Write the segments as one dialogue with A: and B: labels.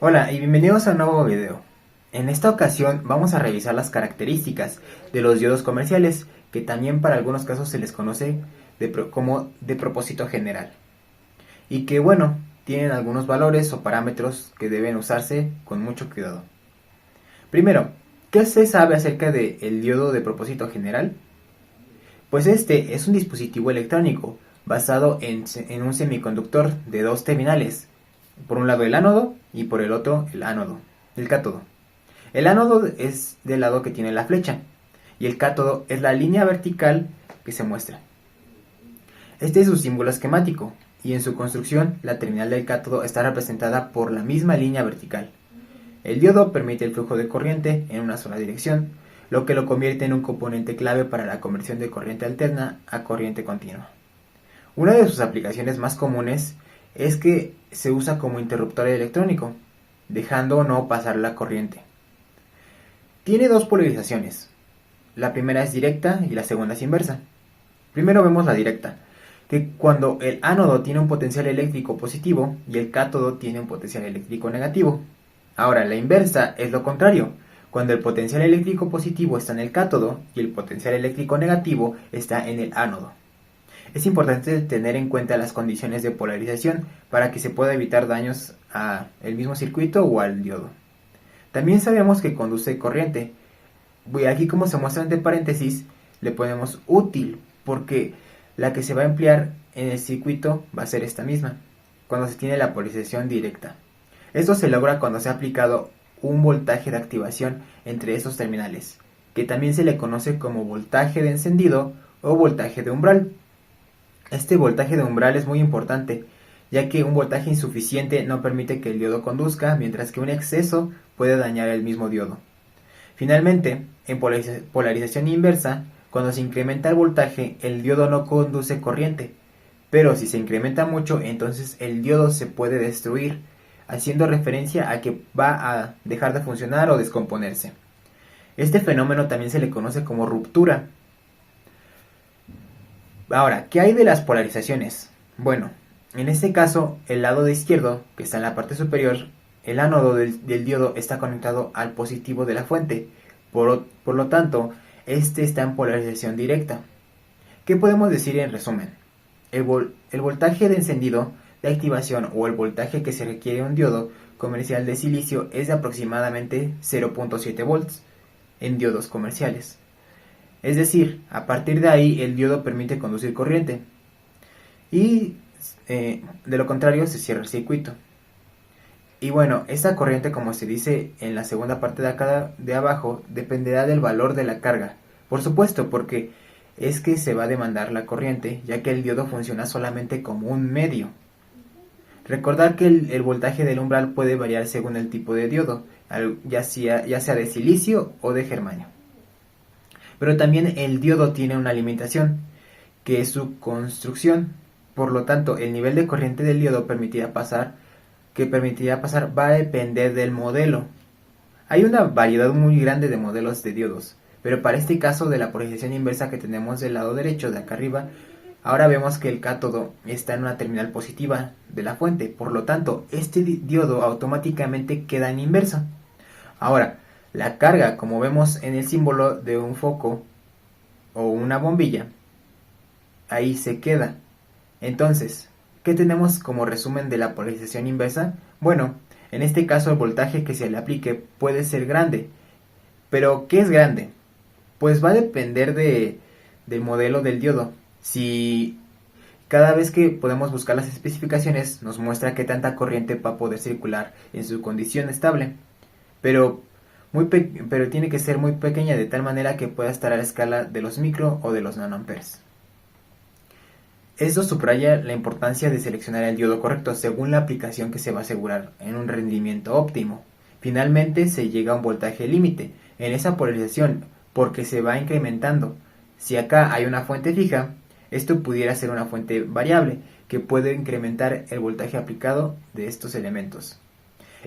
A: Hola y bienvenidos a un nuevo video. En esta ocasión vamos a revisar las características de los diodos comerciales, que también para algunos casos se les conoce como de propósito general. Y que bueno, tienen algunos valores o parámetros que deben usarse con mucho cuidado. Primero, ¿qué se sabe acerca del diodo de propósito general? Pues este es un dispositivo electrónico basado en un semiconductor de dos terminales, por un lado el ánodo y por el otro el cátodo. El ánodo es del lado que tiene la flecha y el cátodo es la línea vertical que se muestra. Este es su símbolo esquemático y en su construcción la terminal del cátodo está representada por la misma línea vertical. El diodo permite el flujo de corriente en una sola dirección, lo que lo convierte en un componente clave para la conversión de corriente alterna a corriente continua. Una de sus aplicaciones más comunes es que se usa como interruptor electrónico, dejando o no pasar la corriente. Tiene dos polarizaciones. La primera es directa y la segunda es inversa. Primero vemos la directa, que cuando el ánodo tiene un potencial eléctrico positivo y el cátodo tiene un potencial eléctrico negativo. Ahora, la inversa es lo contrario, cuando el potencial eléctrico positivo está en el cátodo y el potencial eléctrico negativo está en el ánodo. Es importante tener en cuenta las condiciones de polarización para que se pueda evitar daños al mismo circuito o al diodo. También sabemos que conduce corriente. Aquí, como se muestra entre paréntesis, le ponemos útil porque la que se va a emplear en el circuito va a ser esta misma, cuando se tiene la polarización directa. Esto se logra cuando se ha aplicado un voltaje de activación entre estos terminales, que también se le conoce como voltaje de encendido o voltaje de umbral. Este voltaje de umbral es muy importante, ya que un voltaje insuficiente no permite que el diodo conduzca, mientras que un exceso puede dañar el mismo diodo. Finalmente, en polarización inversa, cuando se incrementa el voltaje, el diodo no conduce corriente, pero si se incrementa mucho, entonces el diodo se puede destruir, haciendo referencia a que va a dejar de funcionar o descomponerse. Este fenómeno también se le conoce como ruptura. Ahora, ¿qué hay de las polarizaciones? Bueno, en este caso, el lado de izquierdo, que está en la parte superior, el ánodo del diodo está conectado al positivo de la fuente, por lo tanto, este está en polarización directa. ¿Qué podemos decir en resumen? El voltaje de encendido, de activación o el voltaje que se requiere en un diodo comercial de silicio es de aproximadamente 0.7 volts en diodos comerciales. Es decir, a partir de ahí el diodo permite conducir corriente y de lo contrario se cierra el circuito. Y bueno, esta corriente, como se dice en la segunda parte de acá de abajo, dependerá del valor de la carga. Por supuesto, porque es que se va a demandar la corriente, ya que el diodo funciona solamente como un medio. Recordar que el voltaje del umbral puede variar según el tipo de diodo, ya sea de silicio o de germanio. Pero también el diodo tiene una limitación, que es su construcción. Por lo tanto, el nivel de corriente del diodo que permitiría pasar va a depender del modelo. Hay una variedad muy grande de modelos de diodos, pero para este caso de la polarización inversa que tenemos del lado derecho de acá arriba, ahora vemos que el cátodo está en una terminal positiva de la fuente, por lo tanto, este diodo automáticamente queda en inversa. Ahora, la carga, como vemos en el símbolo de un foco o una bombilla, ahí se queda. Entonces, ¿qué tenemos como resumen de la polarización inversa? Bueno, en este caso el voltaje que se le aplique puede ser grande. Pero, ¿qué es grande? Pues va a depender del modelo del diodo. Si cada vez que podemos buscar las especificaciones nos muestra qué tanta corriente va a poder circular en su condición estable. Pero pero tiene que ser muy pequeña de tal manera que pueda estar a la escala de los micro o de los nanoamperes. Esto subraya la importancia de seleccionar el diodo correcto según la aplicación que se va a asegurar en un rendimiento óptimo. Finalmente se llega a un voltaje límite en esa polarización porque se va incrementando. Si acá hay una fuente fija, esto pudiera ser una fuente variable que puede incrementar el voltaje aplicado de estos elementos.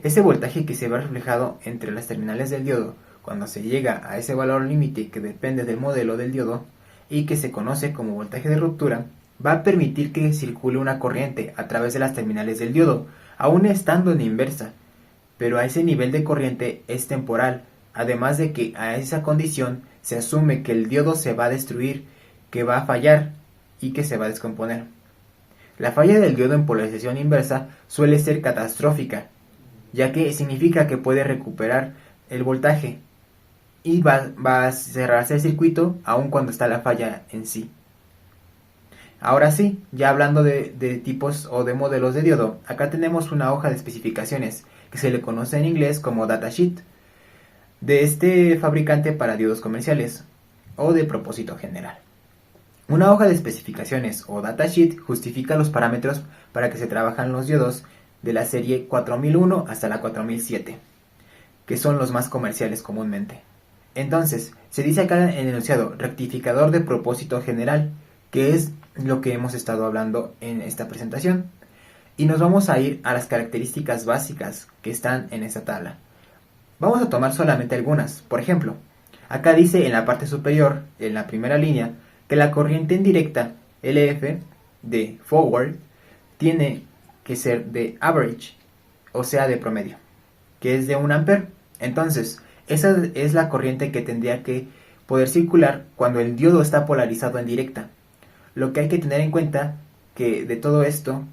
A: Ese voltaje que se ve reflejado entre las terminales del diodo cuando se llega a ese valor límite que depende del modelo del diodo y que se conoce como voltaje de ruptura, va a permitir que circule una corriente a través de las terminales del diodo, aún estando en inversa, pero a ese nivel de corriente es temporal, además de que a esa condición se asume que el diodo se va a destruir, que va a fallar y que se va a descomponer. La falla del diodo en polarización inversa suele ser catastrófica, ya que significa que puede recuperar el voltaje y va a cerrarse el circuito aun cuando está la falla en sí. Ahora sí, ya hablando de tipos o de modelos de diodo, acá tenemos una hoja de especificaciones que se le conoce en inglés como datasheet de este fabricante para diodos comerciales o de propósito general. Una hoja de especificaciones o datasheet justifica los parámetros para que se trabajan los diodos de la serie 4001 hasta la 4007, que son los más comerciales comúnmente. Entonces, se dice acá en el enunciado rectificador de propósito general, que es lo que hemos estado hablando en esta presentación. Y nos vamos a ir a las características básicas que están en esta tabla. Vamos a tomar solamente algunas. Por ejemplo, acá dice en la parte superior, en la primera línea, que la corriente indirecta LF de forward tiene que ser de average, o sea de promedio, que es de 1 ampere. Entonces, esa es la corriente que tendría que poder circular cuando el diodo está polarizado en directa. Lo que hay que tener en cuenta que de todo esto,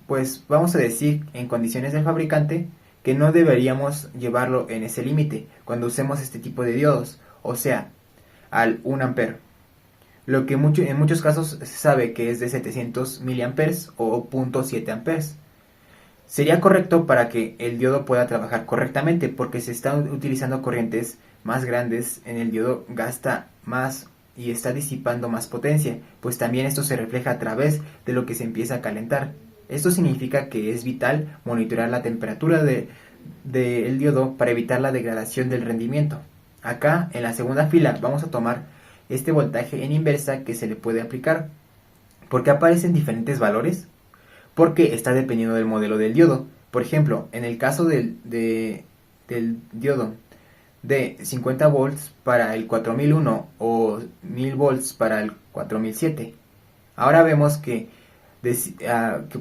A: pues vamos a decir en condiciones del fabricante que no deberíamos llevarlo en ese límite cuando usemos este tipo de diodos, o sea, al 1 ampere. Lo que en muchos casos se sabe que es de 700 miliamperes o 0.7 amperes. Sería correcto para que el diodo pueda trabajar correctamente, porque se están utilizando corrientes más grandes, en el diodo gasta más y está disipando más potencia, pues también esto se refleja a través de lo que se empieza a calentar. Esto significa que es vital monitorear la temperatura del diodo para evitar la degradación del rendimiento. Acá en la segunda fila vamos a tomar este voltaje en inversa que se le puede aplicar. ¿Por qué aparecen diferentes valores? Porque está dependiendo del modelo del diodo. Por ejemplo, en el caso del diodo de 50 volts para el 4001 o 1000 volts para el 4007. Ahora vemos que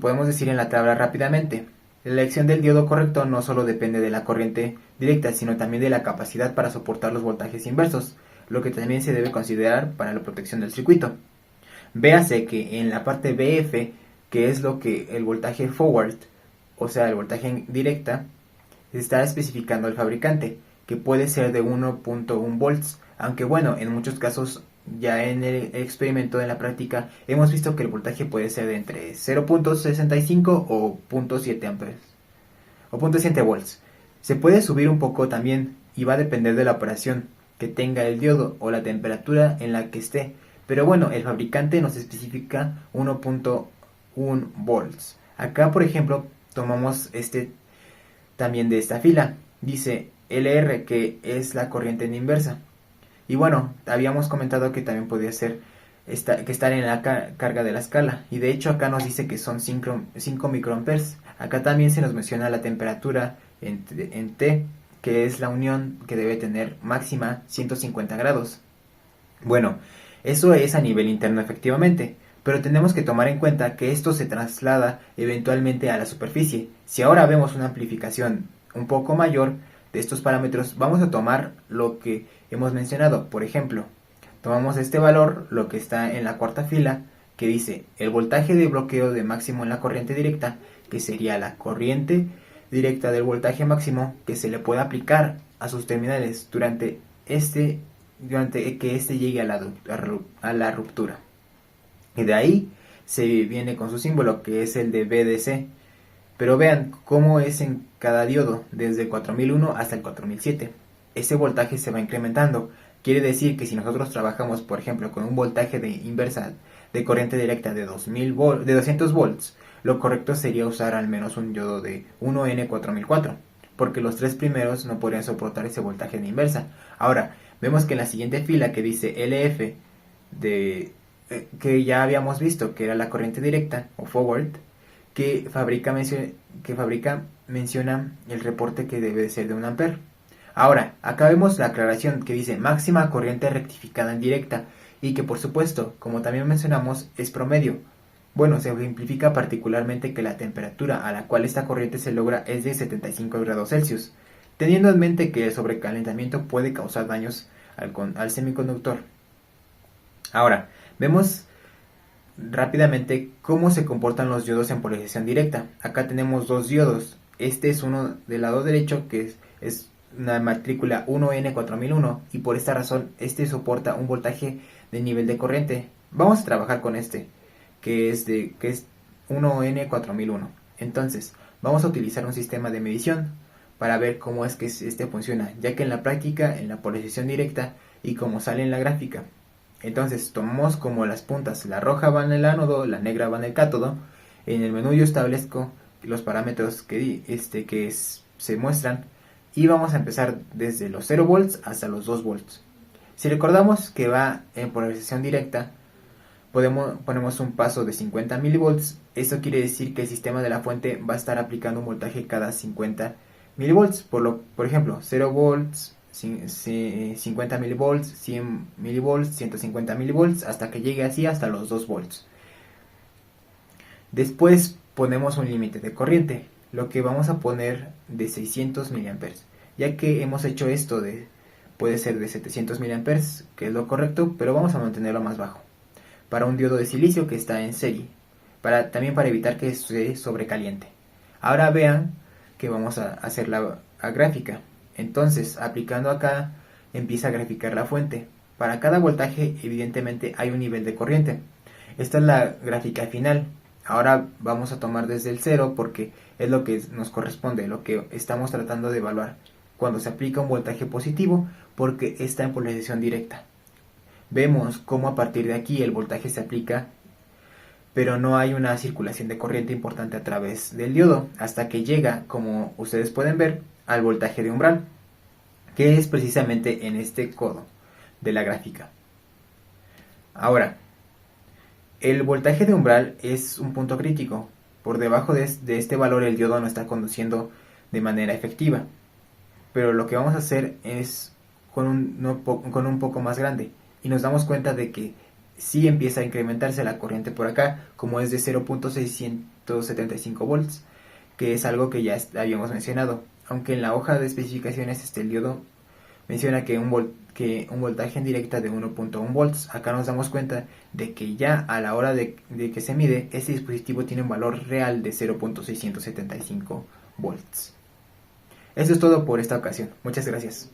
A: podemos decir en la tabla rápidamente. La elección del diodo correcto no solo depende de la corriente directa, sino también de la capacidad para soportar los voltajes inversos, lo que también se debe considerar para la protección del circuito. Véase que en la parte BF, que es lo que el voltaje forward, o sea el voltaje directa, está especificando el fabricante, que puede ser de 1.1 volts, aunque bueno, en muchos casos ya en el experimento, en la práctica, hemos visto que el voltaje puede ser de entre 0.65 o 0.7 amperes o 0.7 volts. Se puede subir un poco también y va a depender de la operación que tenga el diodo o la temperatura en la que esté, pero bueno, el fabricante nos especifica 1.1 volts. Acá por ejemplo tomamos también de esta fila, dice LR, que es la corriente en inversa. Y bueno, habíamos comentado que también podía ser que estar en la carga de la escala. Y de hecho acá nos dice que son 5 microamperes. Acá también se nos menciona la temperatura en T, que es la unión que debe tener máxima 150 grados. Bueno, eso es a nivel interno efectivamente, pero tenemos que tomar en cuenta que esto se traslada eventualmente a la superficie. Si ahora vemos una amplificación un poco mayor de estos parámetros, vamos a tomar lo que hemos mencionado. Por ejemplo, tomamos este valor, lo que está en la cuarta fila, que dice el voltaje de bloqueo de máximo en la corriente directa, que sería la corriente directa del voltaje máximo que se le puede aplicar a sus terminales durante que este llegue a la ruptura. Y de ahí se viene con su símbolo, que es el de BDC. Pero vean cómo es en cada diodo, desde el 4001 hasta el 4007. Ese voltaje se va incrementando. Quiere decir que si nosotros trabajamos, por ejemplo, con un voltaje de inversa de corriente directa de 200 volts, lo correcto sería usar al menos un diodo de 1N4004, porque los tres primeros no podrían soportar ese voltaje de inversa. Ahora, vemos que en la siguiente fila que dice LF, que ya habíamos visto que era la corriente directa o forward, que fabrica menciona el reporte que debe ser de 1 ampere. Ahora, acá vemos la aclaración que dice máxima corriente rectificada en directa, y que por supuesto, como también mencionamos, es promedio. Bueno, se ejemplifica particularmente que la temperatura a la cual esta corriente se logra es de 75 grados Celsius, teniendo en mente que el sobrecalentamiento puede causar daños al semiconductor. Ahora, vemos rápidamente cómo se comportan los diodos en polarización directa. Acá tenemos dos diodos. Este es uno del lado derecho, que es una matrícula 1N4001, y por esta razón este soporta un voltaje de nivel de corriente. Vamos a trabajar con este, que es 1N4001. Entonces, vamos a utilizar un sistema de medición para ver cómo es que este funciona, ya que en la práctica, en la polarización directa y como sale en la gráfica. Entonces tomamos como las puntas, la roja va en el ánodo, la negra va en el cátodo. En el menú yo establezco los parámetros que se muestran y vamos a empezar desde los 0 volts hasta los 2 volts. Si recordamos que va en polarización directa, ponemos un paso de 50 milivolts. Esto quiere decir que el sistema de la fuente va a estar aplicando un voltaje cada 50 milivolts. Por ejemplo, 0 volts, 50 milivolts, 100 milivolts, 150 milivolts, hasta que llegue así hasta los 2 volts. Después ponemos un límite de corriente, lo que vamos a poner de 600 miliamperes, ya que hemos hecho esto puede ser de 700 miliamperes, que es lo correcto, pero vamos a mantenerlo más bajo, para un diodo de silicio que está en serie, también para evitar que se sobrecaliente. Ahora vean que vamos a hacer la gráfica. Entonces, aplicando acá, empieza a graficar la fuente. Para cada voltaje, evidentemente, hay un nivel de corriente. Esta es la gráfica final. Ahora vamos a tomar desde el 0 porque es lo que nos corresponde, lo que estamos tratando de evaluar. Cuando se aplica un voltaje positivo, porque está en polarización directa. Vemos cómo a partir de aquí el voltaje se aplica, pero no hay una circulación de corriente importante a través del diodo, hasta que llega, como ustedes pueden ver, al voltaje de umbral, que es precisamente en este codo de la gráfica. Ahora, el voltaje de umbral es un punto crítico. Por debajo de este valor el diodo no está conduciendo de manera efectiva. Pero lo que vamos a hacer es con un poco más grande. Y nos damos cuenta de que sí empieza a incrementarse la corriente por acá, como es de 0.675 volts, que es algo que ya habíamos mencionado. Aunque en la hoja de especificaciones el diodo menciona que un voltaje en directa de 1.1 volts. Acá nos damos cuenta de que ya a la hora de que se mide, este dispositivo tiene un valor real de 0.675 volts. Eso es todo por esta ocasión. Muchas gracias.